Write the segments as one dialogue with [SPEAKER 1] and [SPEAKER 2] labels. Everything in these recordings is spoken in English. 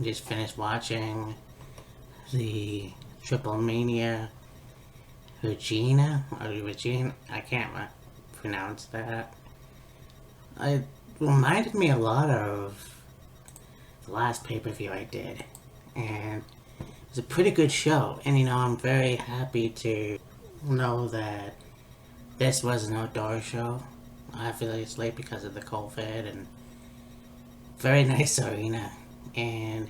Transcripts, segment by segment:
[SPEAKER 1] just finished watching the Triple Mania Regina, I can't pronounce that. It reminded me a lot of the last pay-per-view I did, and it was a pretty good show. And I'm very happy to know that this was an outdoor show. I feel like it's late because of the COVID, and very nice arena. And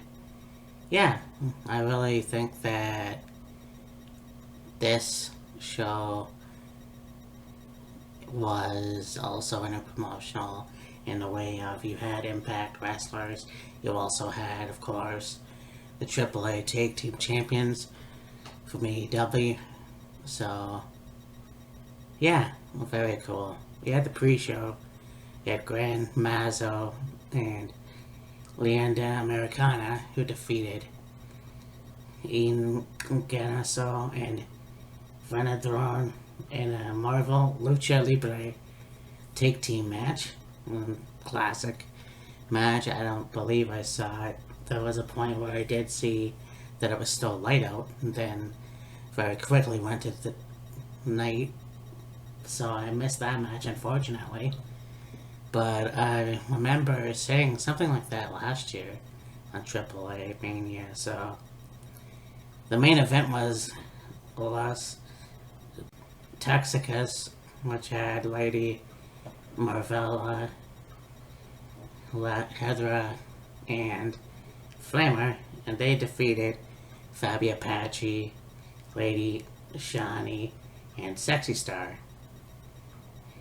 [SPEAKER 1] yeah, I really think that this show was also in a promotional in the way of you had Impact wrestlers. You also had, of course, the AAA Tag Team Champions from AEW. So, yeah, very cool. We had the pre-show. You had Gran Mazzo and Leanda Americana, who defeated Ian Ganasso and Venadron in a Marvel Lucha Libre Tag Team match. Classic match. I don't believe I saw it. There was a point where I did see that it was still light out, and then very quickly went to the night, so I missed that match, unfortunately. But I remember saying something like that last year on AAA Mania. So the main event was Las Toxicas, which had Lady Marvella, Hedra, and Flamer, and they defeated Fabi Apache, Lady Shani, and Sexy Star.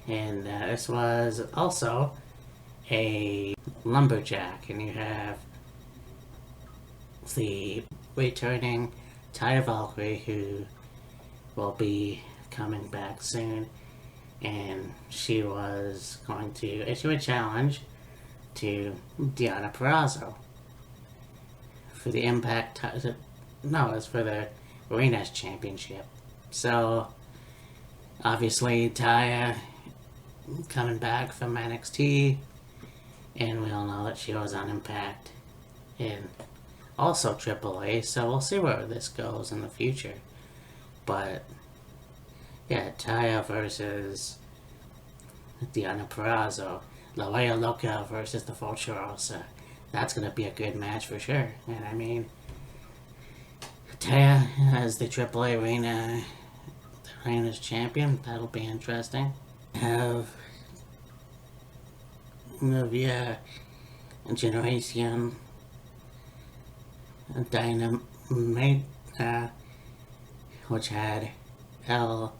[SPEAKER 1] And this was also a lumberjack, and you have the returning Taya Valkyrie, who will be coming back soon, and she was going to issue a challenge to Deonna Purrazzo for the Impact. No, it's for the Arenas Championship. So obviously Taya coming back from NXT, and we all know that she was on Impact and also AAA, so we'll see where this goes in the future. But yeah, Taya versus Deonna Purrazzo, La Bella Loca versus the Vulturosa. That's gonna be a good match for sure. And I mean, Taya as the AAA Arena's champion, that'll be interesting. Have Novia Generation Dynamite, which had El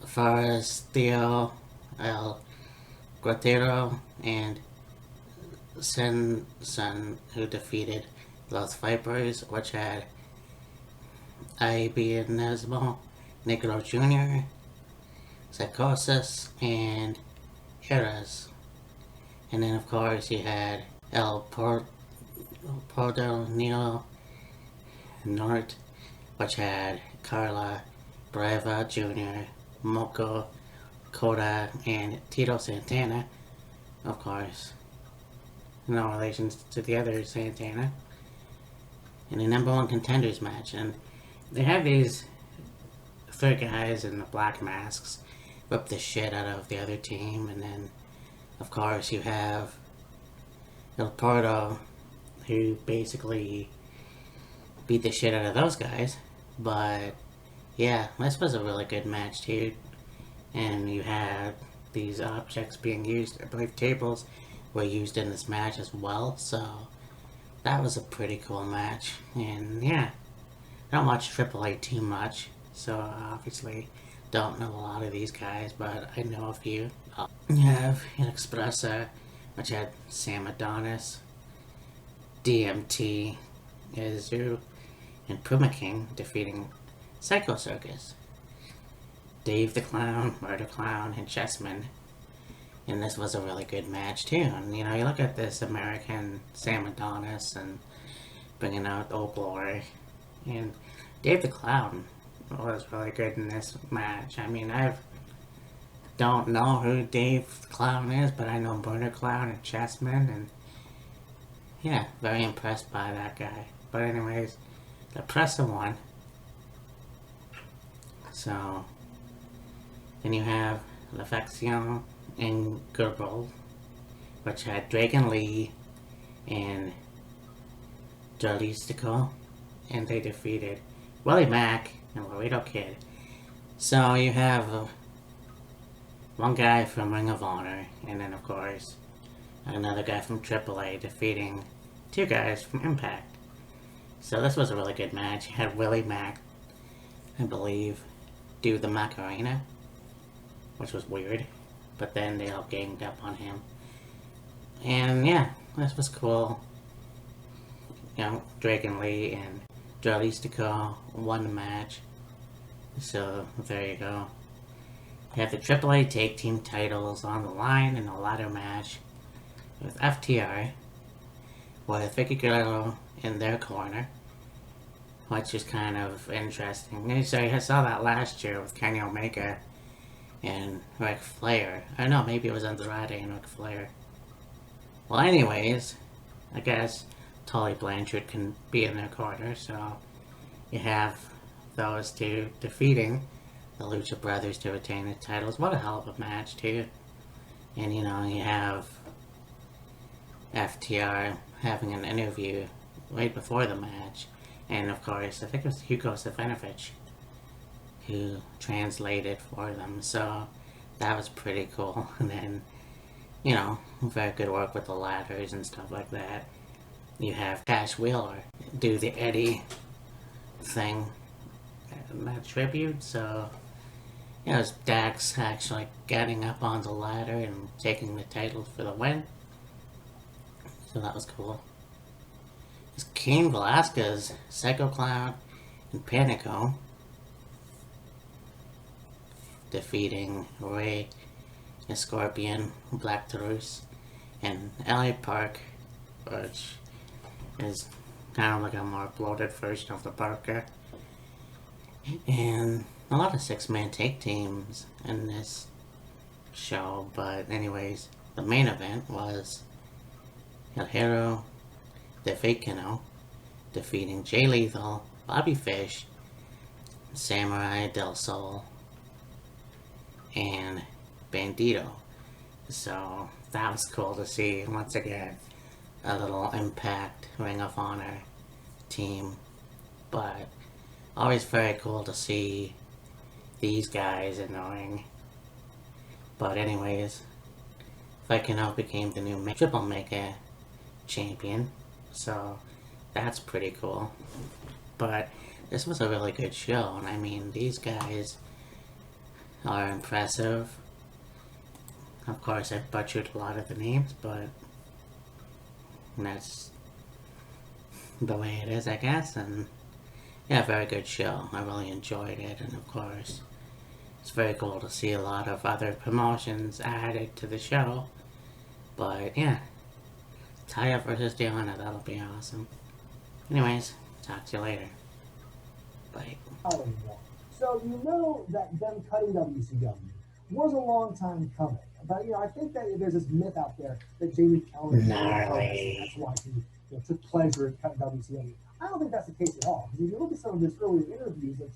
[SPEAKER 1] Forastio, El Guerrero, and Sen Sun, who defeated Los Vipers, which had I.B. Nesmo, Negro Jr., Psychosis, and Eras. And then, of course, you had El Pordenio Nort, which had Carla Brava Jr., Moko Koda, and Tito Santana, of course. No relation to the other Santana. In the number one contenders match. And they have these three guys in the black masks whip the shit out of the other team, and then of course you have El Porto, who basically beat the shit out of those guys. But yeah, this was a really good match too, and you had these objects being used. I believe tables were used in this match as well, so that was a pretty cool match. And yeah, I don't watch AAA too much, so obviously don't know a lot of these guys, but I know a few. You have Inexpressa, which had Sam Adonis, DMT, Yazoo, and Puma King defeating Psycho Circus, Dave the Clown, Murder Clown, and Chessman. And this was a really good match too. And you look at this American Sam Adonis and bringing out Old Glory, and Dave the Clown was really good in this match. I mean, I don't know who Dave the Clown is, but I know Murder Clown and Chessman, and yeah, very impressed by that guy. But anyways, the Pressa won. So then you have L'Affection and Gerbil, which had Dragon Lee and Jalistico, and they defeated Willie Mack and Laredo Kid. So you have one guy from Ring of Honor, and then of course another guy from AAA defeating two guys from Impact. So this was a really good match. You had Willie Mack, I believe, do the Macarena, which was weird, but then they all ganged up on him. And yeah, this was cool. You know, Dragon Lee and Jalistico won the match. So there you go. You have the AAA Tag Team titles on the line in a ladder match with FTR, with Vicky Guerrero in their corner, which is kind of interesting. So I saw that last year with Kenny Omega and Ric Flair. I don't know, maybe it was Andrade and Ric Flair. Well, anyways, I guess Tully Blanchard can be in their corner, so you have those two defeating the Lucha Brothers to retain the titles. What a hell of a match, too. And, you know, you have FTR having an interview right before the match. And, of course, I think it was Hugo Savinovich who translated for them. So that was pretty cool. And then, you know, very good work with the ladders and stuff like that. You have Cash Wheeler do the Eddie thing in that tribute. So, you know, it was Dax actually getting up on the ladder and taking the titles for the win. So that was cool. It's Cain Velasquez, Psycho Clown, and Panico defeating Ray, Scorpion, Black Taurus, and LA Park, which is kind of like a more bloated version of the Parker. And a lot of six-man tag teams in this show, but anyways, the main event was El Hero de Fakino defeating Jay Lethal, Bobby Fish, Samurai del Sol, and Bandito. So that was cool to see once again a little Impact Ring of Honor team, but always very cool to see these guys in the ring. But anyways, Fakino became the new Triple Mega champion, so that's pretty cool. But this was a really good show, and I mean, these guys are impressive. Of course, I butchered a lot of the names, but that's the way it is, I guess. And yeah, very good show. I really enjoyed it, and of course, it's very cool to see a lot of other promotions added to the show. But yeah, Taya versus Diana, that'll be awesome. Anyways, talk to you later. Bye.
[SPEAKER 2] So you know that them cutting WCW was a long time coming. But, you know, I think that there's this myth out there that Jamie Keller is
[SPEAKER 1] Gnarly.
[SPEAKER 2] that's why he took pleasure in cutting WCW. I don't think that's the case at all. Because if you look at some of his earlier interviews, like